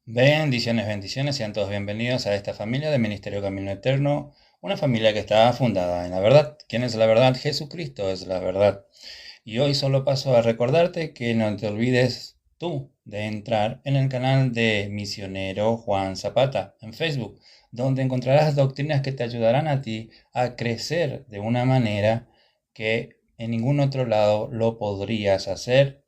Bendiciones, bendiciones, sean todos bienvenidos a esta familia de Ministerio Camino Eterno, una familia que está fundada en la verdad. ¿Quién es la verdad? Jesucristo es la verdad. Y hoy solo paso a recordarte que no te olvides tú de entrar en el canal de Misionero Juan Zapata en Facebook, donde encontrarás doctrinas que te ayudarán a ti a crecer de una manera que en ningún otro lado lo podrías hacer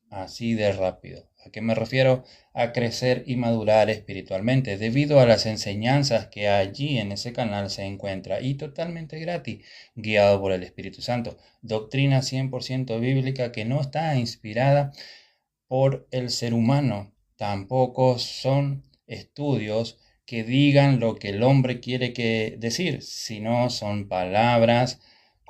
así de rápido. ¿A qué me refiero? A crecer y madurar espiritualmente debido a las enseñanzas que allí en ese canal se encuentra y totalmente gratis, guiado por el Espíritu Santo. Doctrina 100% bíblica que no está inspirada por el ser humano. Tampoco son estudios que digan lo que el hombre quiere que decir, sino son palabras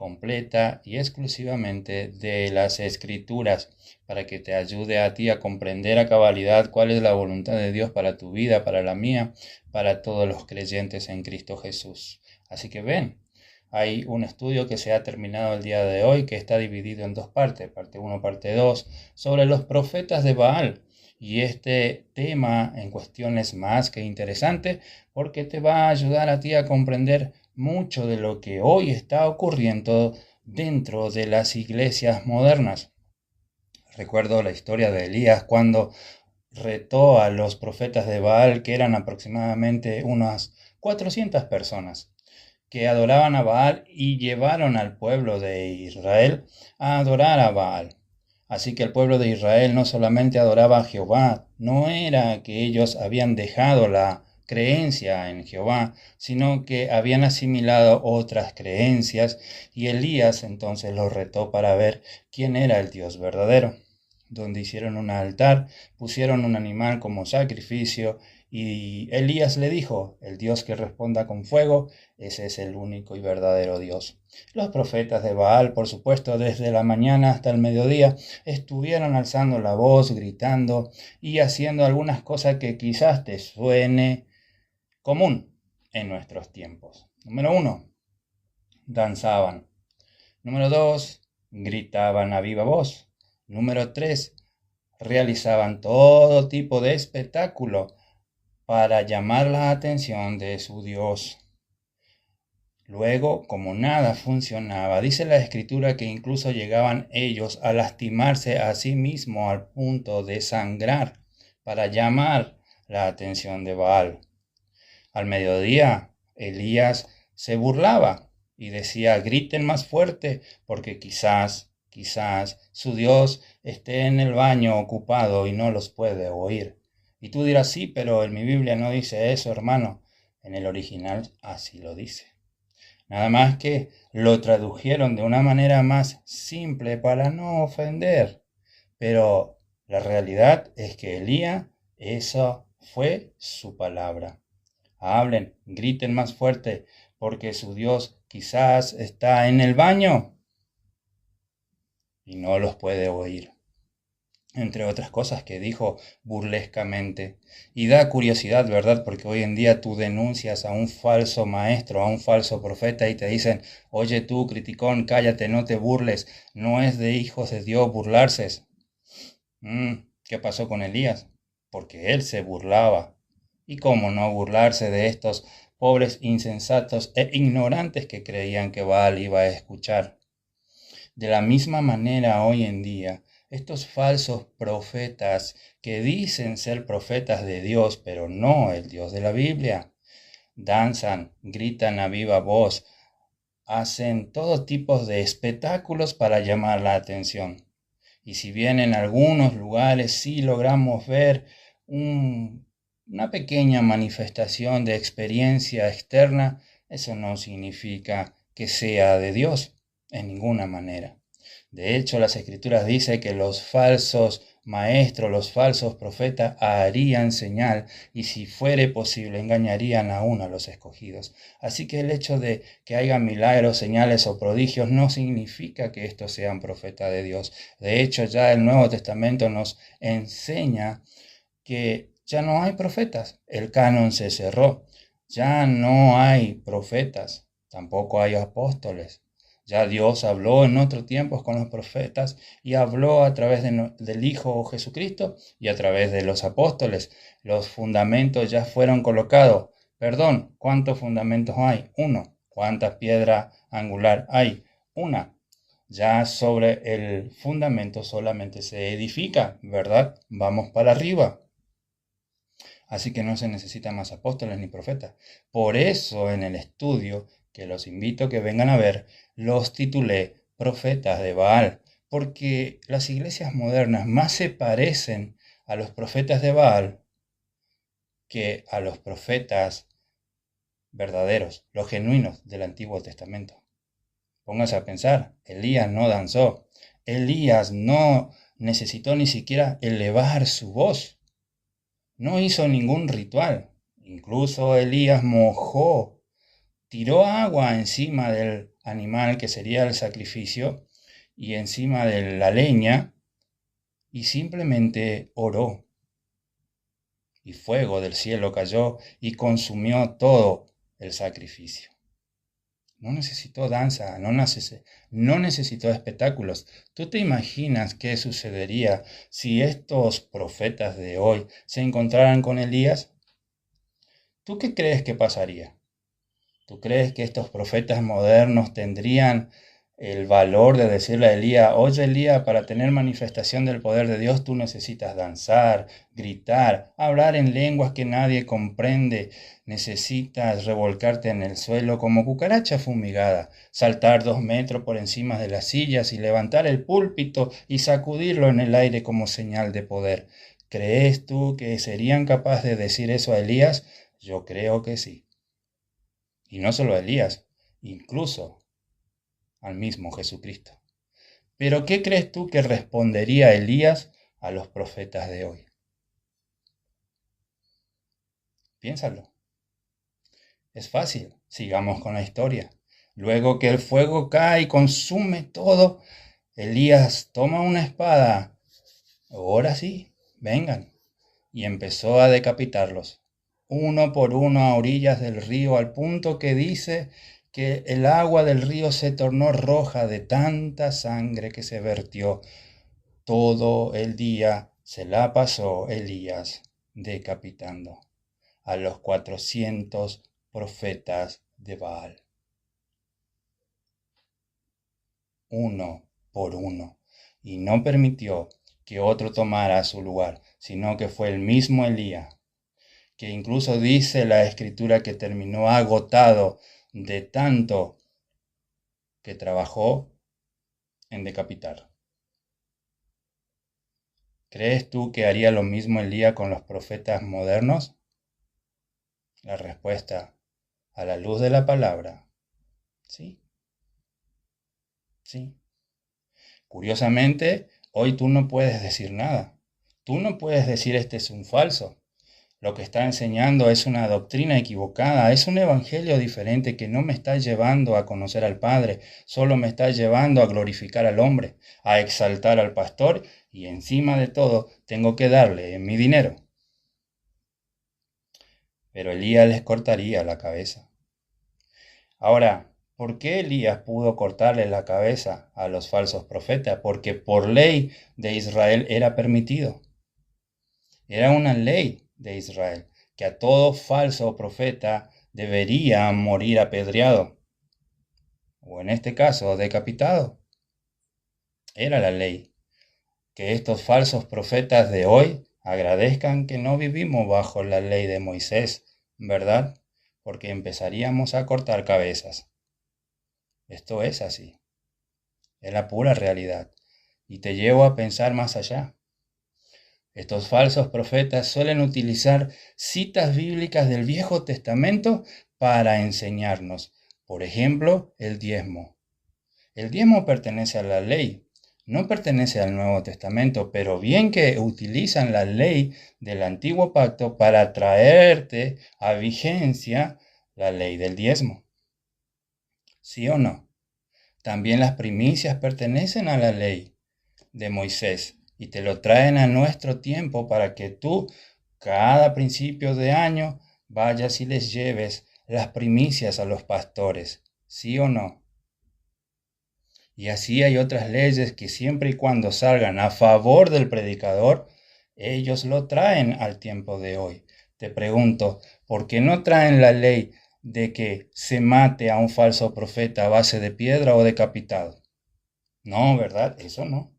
completa y exclusivamente de las escrituras para que te ayude a ti a comprender a cabalidad cuál es la voluntad de Dios para tu vida, para la mía, para todos los creyentes en Cristo Jesús. Así que ven, hay un estudio que se ha terminado el día de hoy que está dividido en dos partes, parte uno, parte 2, sobre los profetas de Baal. Y este tema en cuestión es más que interesante porque te va a ayudar a ti a comprender mucho de lo que hoy está ocurriendo dentro de las iglesias modernas. Recuerdo la historia de Elías cuando retó a los profetas de Baal, que eran aproximadamente unas 400 personas que adoraban a Baal y llevaron al pueblo de Israel a adorar a Baal. Así que el pueblo de Israel no solamente adoraba a Jehová, no era que ellos habían dejado la creencia en Jehová, sino que habían asimilado otras creencias y Elías entonces los retó para ver quién era el Dios verdadero. Donde hicieron un altar, pusieron un animal como sacrificio y Elías le dijo, el Dios que responda con fuego, ese es el único y verdadero Dios. Los profetas de Baal, por supuesto, desde la mañana hasta el mediodía, estuvieron alzando la voz, gritando y haciendo algunas cosas que quizás te suene común en nuestros tiempos. Número uno, danzaban. Número dos, gritaban a viva voz. Número tres, realizaban todo tipo de espectáculo para llamar la atención de su Dios. Luego, como nada funcionaba, dice la escritura que incluso llegaban ellos a lastimarse a sí mismos al punto de sangrar para llamar la atención de Baal. Al mediodía, Elías se burlaba y decía, griten más fuerte porque quizás su Dios esté en el baño ocupado y no los puede oír. Y tú dirás, sí, pero en mi Biblia no dice eso, hermano. En el original así lo dice. Nada más que lo tradujeron de una manera más simple para no ofender. Pero la realidad es que Elías, esa fue su palabra. Hablen, griten más fuerte, porque su Dios quizás está en el baño y no los puede oír. Entre otras cosas que dijo burlescamente. Y da curiosidad, ¿verdad? Porque hoy en día tú denuncias a un falso maestro, a un falso profeta y te dicen, oye tú, criticón, cállate, no te burles, no es de hijos de Dios burlarse. ¿Qué pasó con Elías? Porque él se burlaba. ¿Y cómo no burlarse de estos pobres insensatos e ignorantes que creían que Baal iba a escuchar? De la misma manera hoy en día, estos falsos profetas que dicen ser profetas de Dios, pero no el Dios de la Biblia, danzan, gritan a viva voz, hacen todo tipo de espectáculos para llamar la atención. Y si bien en algunos lugares sí logramos ver una pequeña manifestación de experiencia externa, eso no significa que sea de Dios en ninguna manera. De hecho, las escrituras dicen que los falsos maestros, los falsos profetas harían señal y si fuere posible engañarían aún a los escogidos. Así que el hecho de que haya milagros, señales o prodigios no significa que estos sean profetas de Dios. De hecho, ya el Nuevo Testamento nos enseña que ya no hay profetas. El canon se cerró. Ya no hay profetas. Tampoco hay apóstoles. Ya Dios habló en otros tiempos con los profetas y habló a través del Hijo Jesucristo y a través de los apóstoles. Los fundamentos ya fueron colocados. Perdón, ¿cuántos fundamentos hay? Uno. ¿Cuántas piedras angular hay? Una. Ya sobre el fundamento solamente se edifica, ¿verdad? Vamos para arriba. Así que no se necesitan más apóstoles ni profetas. Por eso en el estudio, que los invito a que vengan a ver, los titulé profetas de Baal, porque las iglesias modernas más se parecen a los profetas de Baal que a los profetas verdaderos, los genuinos del Antiguo Testamento. Póngase a pensar, Elías no danzó, Elías no necesitó ni siquiera elevar su voz. No hizo ningún ritual. Incluso Elías tiró agua encima del animal que sería el sacrificio y encima de la leña y simplemente oró. Y fuego del cielo cayó y consumió todo el sacrificio. No necesitó danza, no necesitó espectáculos. ¿Tú te imaginas qué sucedería si estos profetas de hoy se encontraran con Elías? ¿Tú qué crees que pasaría? ¿Tú crees que estos profetas modernos tendrían el valor de decirle a Elías, oye Elías, para tener manifestación del poder de Dios tú necesitas danzar, gritar, hablar en lenguas que nadie comprende, necesitas revolcarte en el suelo como cucaracha fumigada, saltar 2 metros por encima de las sillas y levantar el púlpito y sacudirlo en el aire como señal de poder? ¿Crees tú que serían capaces de decir eso a Elías? Yo creo que sí. Y no solo a Elías, incluso al mismo Jesucristo. Pero ¿qué crees tú que respondería Elías a los profetas de hoy? Piénsalo. Es fácil. Sigamos con la historia. Luego que el fuego cae y consume todo, Elías toma una espada. Ahora sí, vengan. Y empezó a decapitarlos, uno por uno a orillas del río, al punto que dice que el agua del río se tornó roja de tanta sangre que se vertió. Todo el día se la pasó Elías decapitando a los 400 profetas de Baal, uno por uno, y no permitió que otro tomara su lugar, sino que fue el mismo Elías, que incluso dice la escritura que terminó agotado de tanto que trabajó en decapitar. ¿Crees tú que haría lo mismo Elías con los profetas modernos? La respuesta, a la luz de la palabra, sí, sí. Curiosamente, hoy tú no puedes decir nada. Tú no puedes decir este es un falso. Lo que está enseñando es una doctrina equivocada, es un evangelio diferente que no me está llevando a conocer al Padre, solo me está llevando a glorificar al hombre, a exaltar al pastor y encima de todo tengo que darle mi dinero. Pero Elías les cortaría la cabeza. Ahora, ¿por qué Elías pudo cortarle la cabeza a los falsos profetas? Porque por ley de Israel era permitido. Era una ley de Israel que a todo falso profeta debería morir apedreado, o en este caso decapitado. Era la ley. Que estos falsos profetas de hoy agradezcan que no vivimos bajo la ley de Moisés, ¿verdad? Porque empezaríamos a cortar cabezas. Esto es así, es la pura realidad. Y te llevo a pensar más allá. Estos falsos profetas suelen utilizar citas bíblicas del Viejo Testamento para enseñarnos. Por ejemplo, el diezmo. El diezmo pertenece a la ley, no pertenece al Nuevo Testamento, pero bien que utilizan la ley del Antiguo Pacto para traerte a vigencia la ley del diezmo. ¿Sí o no? También las primicias pertenecen a la ley de Moisés y te lo traen a nuestro tiempo para que tú cada principio de año vayas y les lleves las primicias a los pastores. ¿Sí o no? Y así hay otras leyes que siempre y cuando salgan a favor del predicador, ellos lo traen al tiempo de hoy. Te pregunto, ¿por qué no traen la ley de que se mate a un falso profeta a base de piedra o decapitado? No, ¿verdad? Eso no.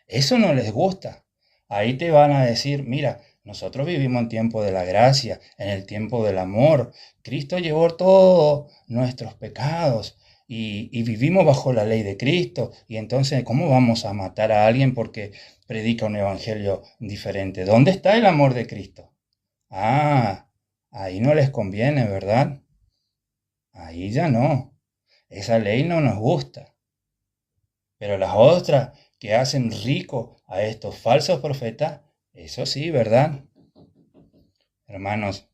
Eso no les gusta. Ahí te van a decir, mira, nosotros vivimos en tiempo de la gracia, en el tiempo del amor. Cristo llevó todos nuestros pecados y vivimos bajo la ley de Cristo. Y entonces, ¿cómo vamos a matar a alguien porque predica un evangelio diferente? ¿Dónde está el amor de Cristo? Ah, ahí no les conviene, ¿verdad? Ahí ya no. Esa ley no nos gusta. Pero las otras que hacen rico a estos falsos profetas, eso sí, ¿verdad? Hermanos,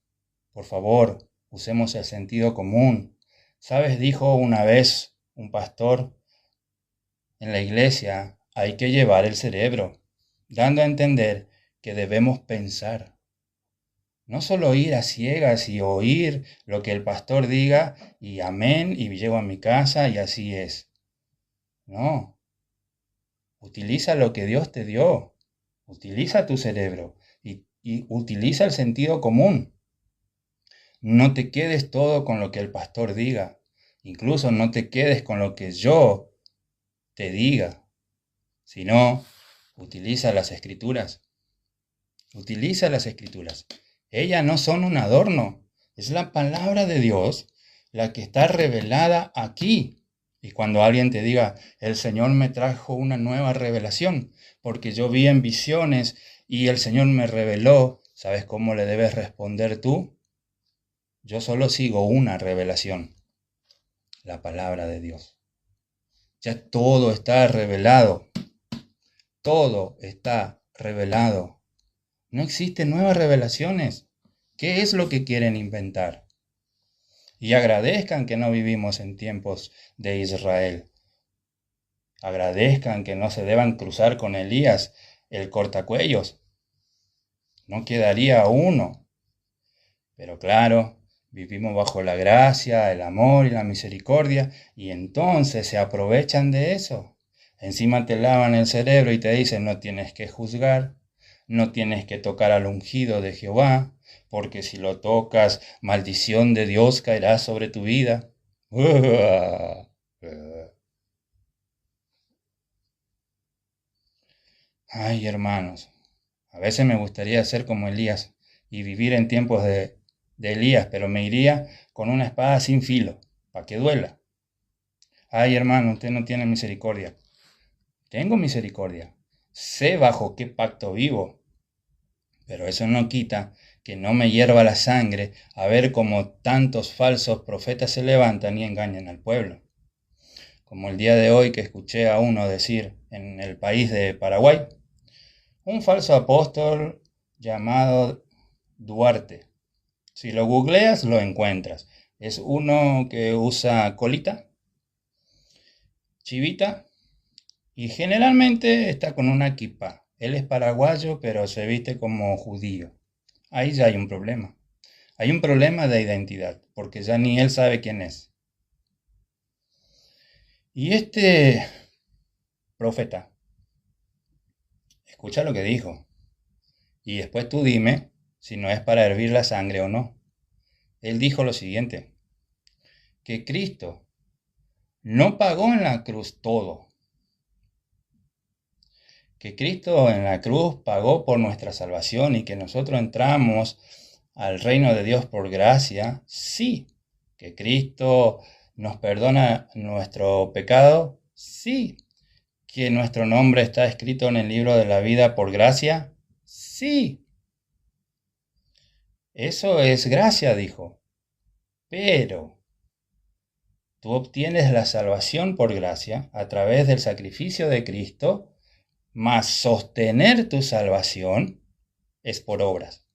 por favor, usemos el sentido común. ¿Sabes? Dijo una vez un pastor en la iglesia, hay que llevar el cerebro, dando a entender que debemos pensar. No solo ir a ciegas y oír lo que el pastor diga y amén y llego a mi casa y así es. No, utiliza lo que Dios te dio. Utiliza tu cerebro y utiliza el sentido común. No te quedes todo con lo que el pastor diga. Incluso no te quedes con lo que yo te diga. Sino, utiliza las escrituras. Utiliza las escrituras. Ellas no son un adorno. Es la palabra de Dios la que está revelada aquí. Y cuando alguien te diga, el Señor me trajo una nueva revelación, porque yo vi en visiones y el Señor me reveló, ¿sabes cómo le debes responder tú? Yo solo sigo una revelación, la palabra de Dios. Ya todo está revelado. Todo está revelado. No existen nuevas revelaciones. ¿Qué es lo que quieren inventar? Y agradezcan que no vivimos en tiempos de Israel. Agradezcan que no se deban cruzar con Elías el cortacuellos. No quedaría uno. Pero claro, vivimos bajo la gracia, el amor y la misericordia y entonces se aprovechan de eso. Encima te lavan el cerebro y te dicen no tienes que juzgar, no tienes que tocar al ungido de Jehová, porque si lo tocas, maldición de Dios caerá sobre tu vida. Ay, hermanos, a veces me gustaría ser como Elías y vivir en tiempos de Elías, pero me iría con una espada sin filo, para que duela. Ay, hermano, usted no tiene misericordia. Tengo misericordia. Sé bajo qué pacto vivo, pero eso no quita que no me hierva la sangre a ver cómo tantos falsos profetas se levantan y engañan al pueblo. Como el día de hoy que escuché a uno decir en el país de Paraguay, un falso apóstol llamado Duarte. Si lo googleas, lo encuentras. Es uno que usa colita, chivita, y generalmente está con una kippah. Él es paraguayo, pero se viste como judío. Ahí ya hay un problema. Hay un problema de identidad, porque ya ni él sabe quién es. Y este profeta, escucha lo que dijo. Y después tú dime si no es para hervir la sangre o no. Él dijo lo siguiente, que Cristo no pagó en la cruz todo, que Cristo en la cruz pagó por nuestra salvación y que nosotros entramos al reino de Dios por gracia, sí, que Cristo nos perdona nuestro pecado, sí, que nuestro nombre está escrito en el libro de la vida por gracia, sí. Eso es gracia, dijo, pero tú obtienes la salvación por gracia a través del sacrificio de Cristo, mas sostener tu salvación es por obras.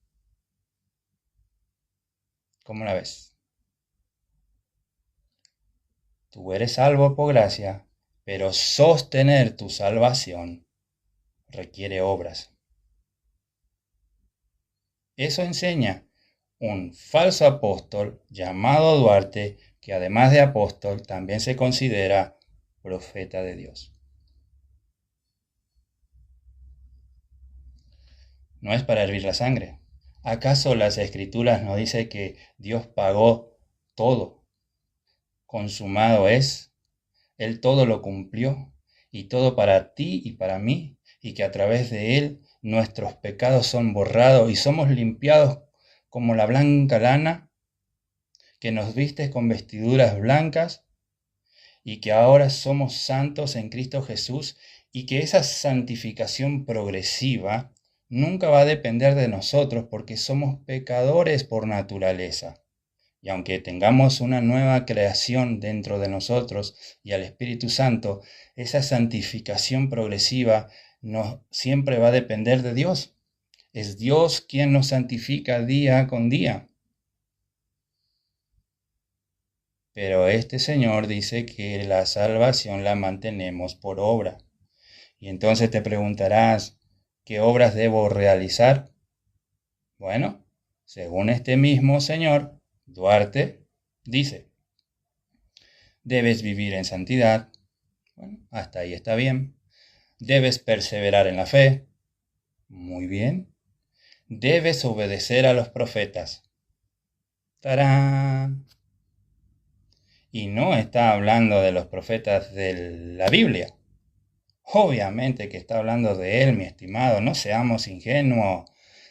¿Cómo la ves? Tú eres salvo por gracia, pero sostener tu salvación requiere obras. Eso enseña un falso apóstol llamado Duarte, que además de apóstol también se considera profeta de Dios. No es para hervir la sangre. ¿Acaso las Escrituras nos dicen que Dios pagó todo? Consumado es. Él todo lo cumplió, y todo para ti y para mí, y que a través de Él nuestros pecados son borrados y somos limpiados como la blanca lana, que nos viste con vestiduras blancas, y que ahora somos santos en Cristo Jesús, y que esa santificación progresiva nunca va a depender de nosotros porque somos pecadores por naturaleza. Y aunque tengamos una nueva creación dentro de nosotros y al Espíritu Santo, esa santificación progresiva no siempre va a depender de Dios. Es Dios quien nos santifica día con día. Pero este Señor dice que la salvación la mantenemos por obra. Y entonces te preguntarás, ¿qué obras debo realizar? Bueno, según este mismo Señor, Duarte dice, debes vivir en santidad. Bueno, hasta ahí está bien. Debes perseverar en la fe. Muy bien. Debes obedecer a los profetas. ¡Tarán! Y no está hablando de los profetas de la Biblia. Obviamente que está hablando de él, mi estimado. No seamos ingenuos.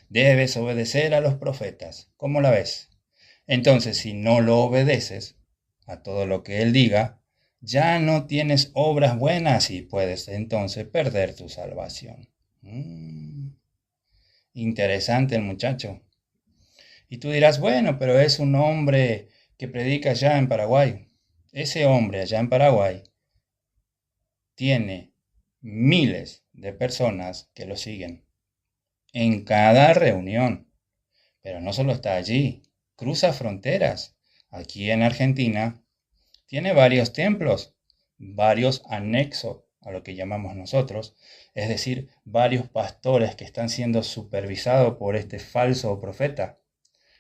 Debes obedecer a los profetas. ¿Cómo la ves? Entonces, si no lo obedeces a todo lo que él diga, ya no tienes obras buenas y puedes entonces perder tu salvación. Interesante el muchacho. Y tú dirás, bueno, pero es un hombre que predica allá en Paraguay. Ese hombre allá en Paraguay tiene miles de personas que lo siguen en cada reunión. Pero no solo está allí, cruza fronteras. Aquí en Argentina tiene varios templos, varios anexos a lo que llamamos nosotros, es decir, varios pastores que están siendo supervisados por este falso profeta.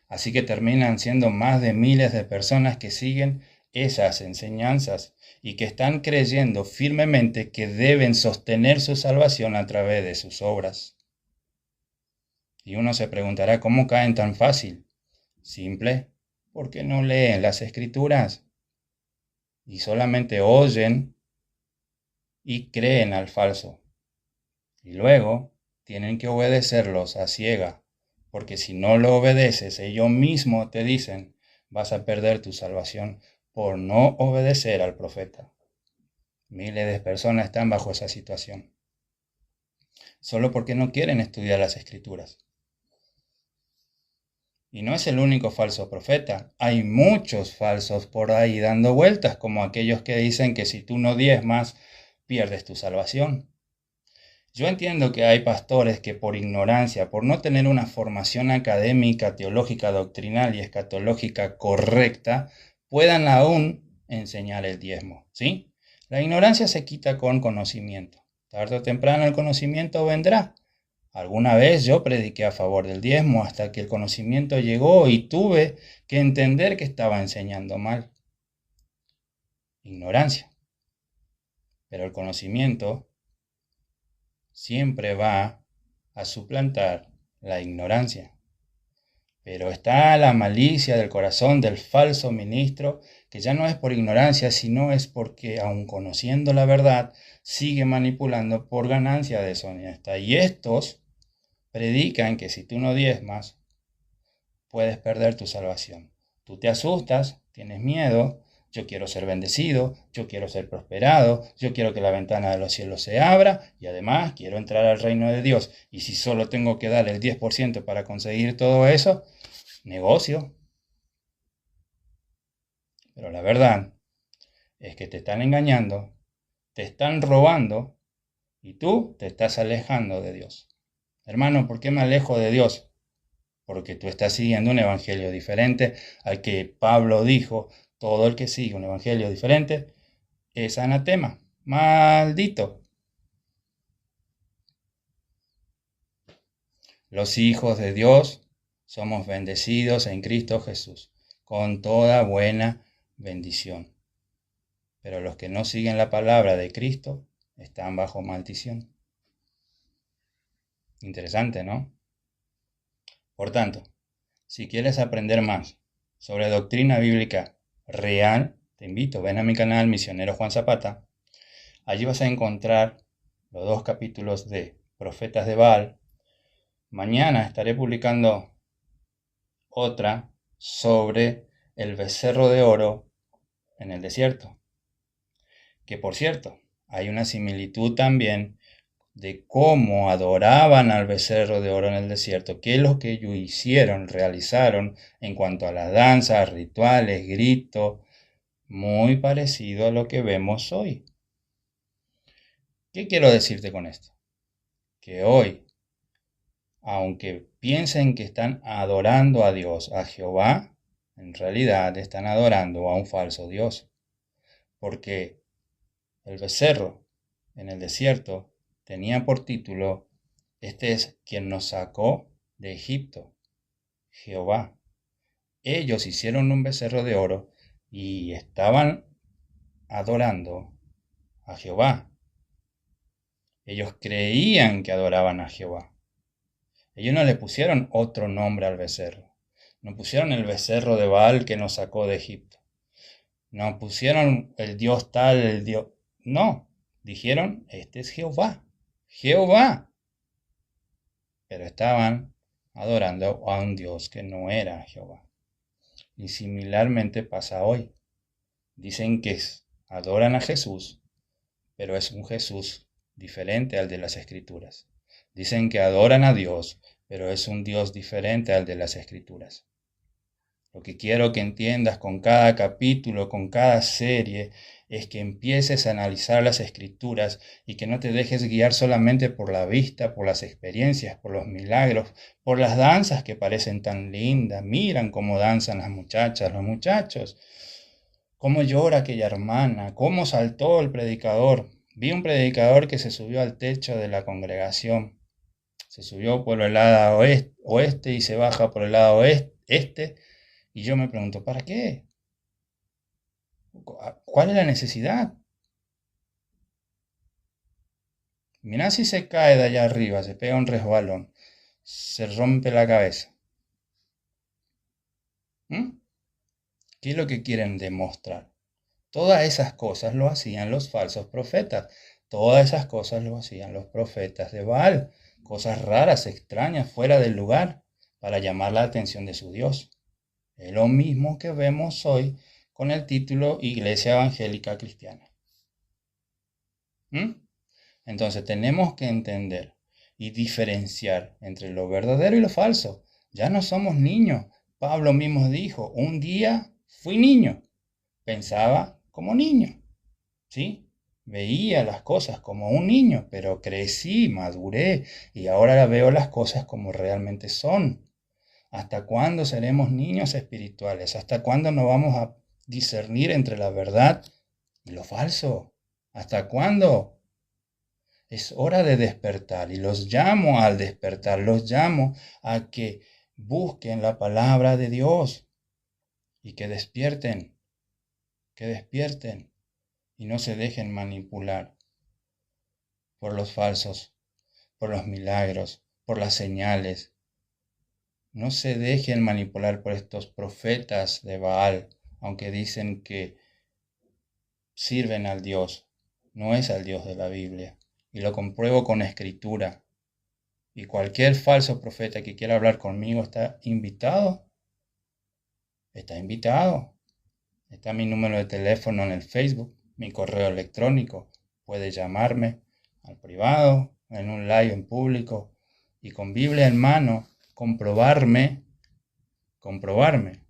Así que terminan siendo más de miles de personas que siguen esas enseñanzas y que están creyendo firmemente que deben sostener su salvación a través de sus obras. Y uno se preguntará, ¿cómo caen tan fácil? Simple, porque no leen las Escrituras y solamente oyen y creen al falso. Y luego tienen que obedecerlos a ciega, porque si no lo obedeces, ellos mismos te dicen, vas a perder tu salvación por no obedecer al profeta. Miles de personas están bajo esa situación, solo porque no quieren estudiar las Escrituras. Y no es el único falso profeta. Hay muchos falsos por ahí dando vueltas, como aquellos que dicen que si tú no diezmas, pierdes tu salvación. Yo entiendo que hay pastores que por ignorancia, por no tener una formación académica, teológica, doctrinal y escatológica correcta, puedan aún enseñar el diezmo, ¿sí? La ignorancia se quita con conocimiento. Tarde o temprano el conocimiento vendrá. Alguna vez yo prediqué a favor del diezmo hasta que el conocimiento llegó y tuve que entender que estaba enseñando mal. Ignorancia. Pero el conocimiento siempre va a suplantar la ignorancia. Pero está la malicia del corazón del falso ministro, que ya no es por ignorancia, sino es porque, aun conociendo la verdad, sigue manipulando por ganancia deshonesta. Y estos predican que si tú no diezmas, puedes perder tu salvación. Tú te asustas, tienes miedo, yo quiero ser bendecido, yo quiero ser prosperado, yo quiero que la ventana de los cielos se abra y además quiero entrar al reino de Dios. Y si solo tengo que dar el 10% para conseguir todo eso, negocio. Pero la verdad es que te están engañando, te están robando y tú te estás alejando de Dios. Hermano, ¿por qué me alejo de Dios? Porque tú estás siguiendo un evangelio diferente al que Pablo dijo, todo el que sigue un evangelio diferente es anatema, maldito. Los hijos de Dios somos bendecidos en Cristo Jesús, con toda buena bendición. pero los que no siguen la palabra de Cristo están bajo maldición. Interesante, ¿no? Por tanto, si quieres aprender más sobre doctrina bíblica real, te invito, ven a mi canal Misionero Juan Zapata. Allí vas a encontrar los 2 capítulos de Profetas de Baal. Mañana estaré publicando otra sobre el becerro de oro en el desierto. Que por cierto, hay una similitud también de cómo adoraban al becerro de oro en el desierto, qué es lo que ellos hicieron, realizaron en cuanto a las danzas, rituales, gritos, muy parecido a lo que vemos hoy. ¿Qué quiero decirte con esto? Que hoy, aunque piensen que están adorando a Dios, a Jehová, en realidad están adorando a un falso Dios, porque el becerro en el desierto tenía por título: este es quien nos sacó de Egipto, Jehová. Ellos hicieron un becerro de oro y estaban adorando a Jehová. Ellos creían que adoraban a Jehová. Ellos no le pusieron otro nombre al becerro. No pusieron el becerro de Baal que nos sacó de Egipto. No pusieron el Dios tal, el Dios... No, dijeron, este es Jehová. Jehová. Pero estaban adorando a un Dios que no era Jehová. Y similarmente pasa hoy. Dicen que adoran a Jesús, pero es un Jesús diferente al de las Escrituras. Dicen que adoran a Dios, pero es un Dios diferente al de las Escrituras. Lo que quiero que entiendas con cada capítulo, con cada serie, es que empieces a analizar las Escrituras y que no te dejes guiar solamente por la vista, por las experiencias, por los milagros, por las danzas que parecen tan lindas. Miran cómo danzan las muchachas, los muchachos, cómo llora aquella hermana, cómo saltó el predicador. Vi un predicador que se subió al techo de la congregación. Se subió por el lado oeste y se baja por el lado este. Y yo me pregunto, ¿para qué? ¿Cuál es la necesidad? Mirá si se cae de allá arriba, se pega un resbalón, se rompe la cabeza. ¿Qué es lo que quieren demostrar? Todas esas cosas lo hacían los falsos profetas. Todas esas cosas lo hacían los profetas de Baal. Cosas raras, extrañas, fuera del lugar, para llamar la atención de su Dios. Es lo mismo que vemos hoy con el título Iglesia Evangélica Cristiana. Entonces tenemos que entender y diferenciar entre lo verdadero y lo falso. Ya no somos niños. Pablo mismo dijo, un día fui niño, pensaba como niño, ¿sí? Veía las cosas como un niño, pero crecí, maduré y ahora veo las cosas como realmente son. ¿Hasta cuándo seremos niños espirituales? ¿Hasta cuándo no vamos a discernir entre la verdad y lo falso? ¿Hasta cuándo? Es hora de despertar y los llamo al despertar, los llamo a que busquen la palabra de Dios y que despierten y no se dejen manipular por los falsos, por los milagros, por las señales. No se dejen manipular por estos profetas de Baal, aunque dicen que sirven al Dios. No es al Dios de la Biblia. Y lo compruebo con escritura. Y cualquier falso profeta que quiera hablar conmigo está invitado. Está invitado. Está mi número de teléfono en el Facebook, mi correo electrónico. Puede llamarme al privado, en un live en público y con Biblia en mano comprobarme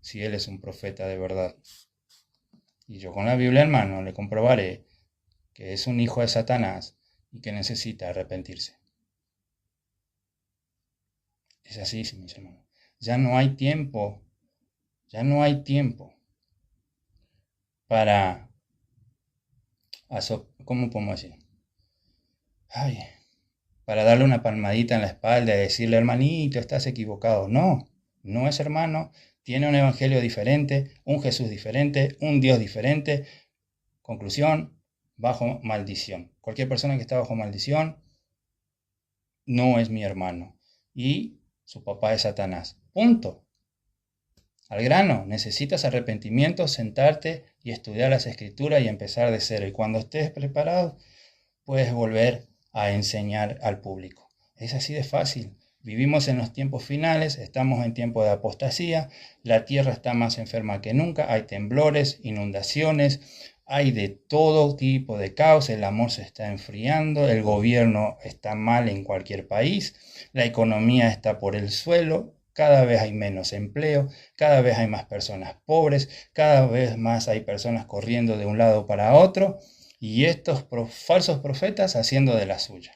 si él es un profeta de verdad. Y yo con la Biblia en mano le comprobaré que es un hijo de Satanás y que necesita arrepentirse. Es así, mis hermanos. Ya no hay tiempo para, ¿cómo podemos decir? Para darle una palmadita en la espalda y decirle, hermanito, estás equivocado. No, no es hermano, tiene un evangelio diferente, un Jesús diferente, un Dios diferente. Conclusión, bajo maldición. Cualquier persona que está bajo maldición no es mi hermano. Y su papá es Satanás. Punto. Al grano, necesitas arrepentimiento, sentarte y estudiar las escrituras y empezar de cero. Y cuando estés preparado, puedes volver a enseñar al público. Es así de fácil. Vivimos en los tiempos finales, estamos en tiempo de apostasía, la tierra está más enferma que nunca, hay temblores, inundaciones, hay de todo tipo de caos, el amor se está enfriando, el gobierno está mal en cualquier país, la economía está por el suelo, cada vez hay menos empleo, cada vez hay más personas pobres, cada vez más hay personas corriendo de un lado para otro y estos falsos profetas haciendo de la suya.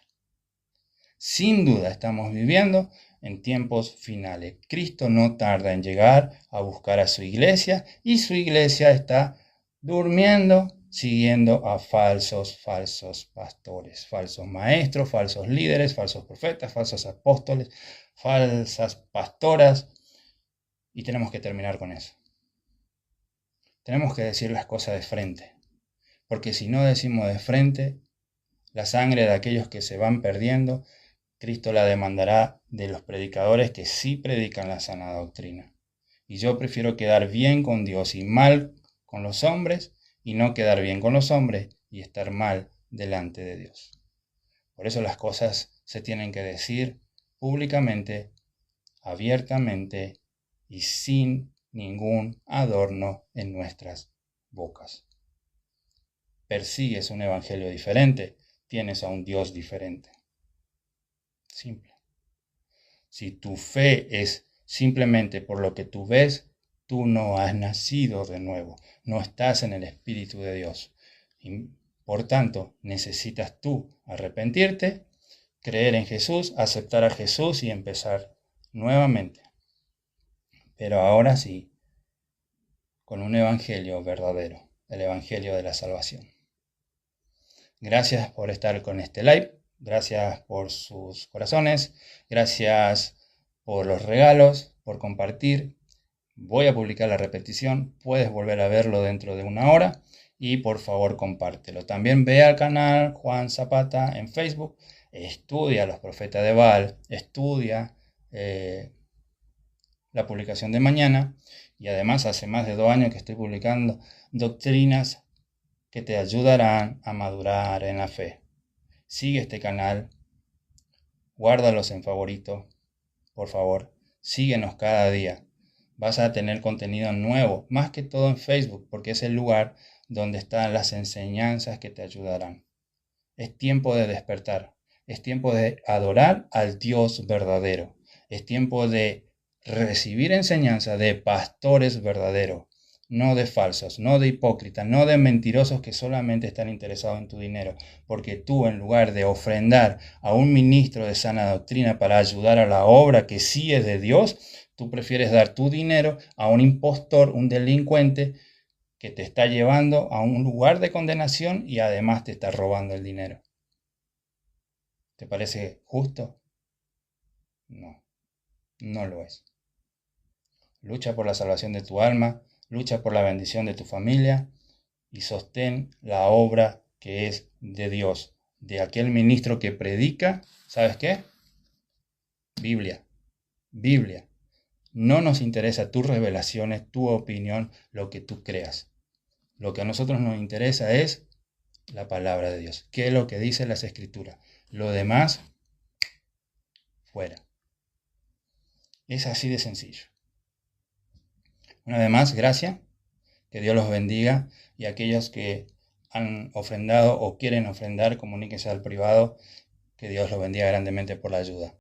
Sin duda estamos viviendo en tiempos finales. Cristo no tarda en llegar a buscar a su iglesia y su iglesia está durmiendo, siguiendo a falsos pastores, falsos maestros, falsos líderes, falsos profetas, falsos apóstoles, falsas pastoras. Y tenemos que terminar con eso. Tenemos que decir las cosas de frente. Porque si no decimos de frente, la sangre de aquellos que se van perdiendo, Cristo la demandará de los predicadores que sí predican la sana doctrina. Y yo prefiero quedar bien con Dios y mal con los hombres, y no quedar bien con los hombres y estar mal delante de Dios. Por eso las cosas se tienen que decir públicamente, abiertamente y sin ningún adorno en nuestras bocas. Persigues un evangelio diferente, tienes a un Dios diferente. Simple. Si tu fe es simplemente por lo que tú ves, tú no has nacido de nuevo, no estás en el Espíritu de Dios. Y, por tanto, necesitas tú arrepentirte, creer en Jesús, aceptar a Jesús y empezar nuevamente. Pero ahora sí, con un evangelio verdadero, el evangelio de la salvación. Gracias por estar con este live. Gracias por sus corazones, gracias por los regalos, por compartir. Voy a publicar la repetición, puedes volver a verlo dentro de una hora y por favor compártelo. También ve al canal Juan Zapata en Facebook, estudia a los profetas de Baal, estudia la publicación de mañana y además hace más de 2 años que estoy publicando doctrinas que te ayudarán a madurar en la fe. Sigue este canal, guárdalos en favorito, por favor, síguenos cada día. Vas a tener contenido nuevo, más que todo en Facebook, porque es el lugar donde están las enseñanzas que te ayudarán. Es tiempo de despertar, es tiempo de adorar al Dios verdadero, es tiempo de recibir enseñanza de pastores verdaderos, no de falsos, no de hipócritas, no de mentirosos que solamente están interesados en tu dinero, porque tú en lugar de ofrendar a un ministro de sana doctrina para ayudar a la obra que sí es de Dios, tú prefieres dar tu dinero a un impostor, un delincuente que te está llevando a un lugar de condenación y además te está robando el dinero. ¿Te parece justo? No, no lo es. Lucha por la salvación de tu alma, lucha por la bendición de tu familia y sostén la obra que es de Dios, de aquel ministro que predica, ¿sabes qué? Biblia, Biblia. No nos interesa tus revelaciones, tu opinión, lo que tú creas. Lo que a nosotros nos interesa es la palabra de Dios. ¿Qué es lo que dice las Escrituras? Lo demás, fuera. Es así de sencillo. Una vez más, gracias. Que Dios los bendiga. Y aquellos que han ofrendado o quieren ofrendar, comuníquense al privado. Que Dios los bendiga grandemente por la ayuda.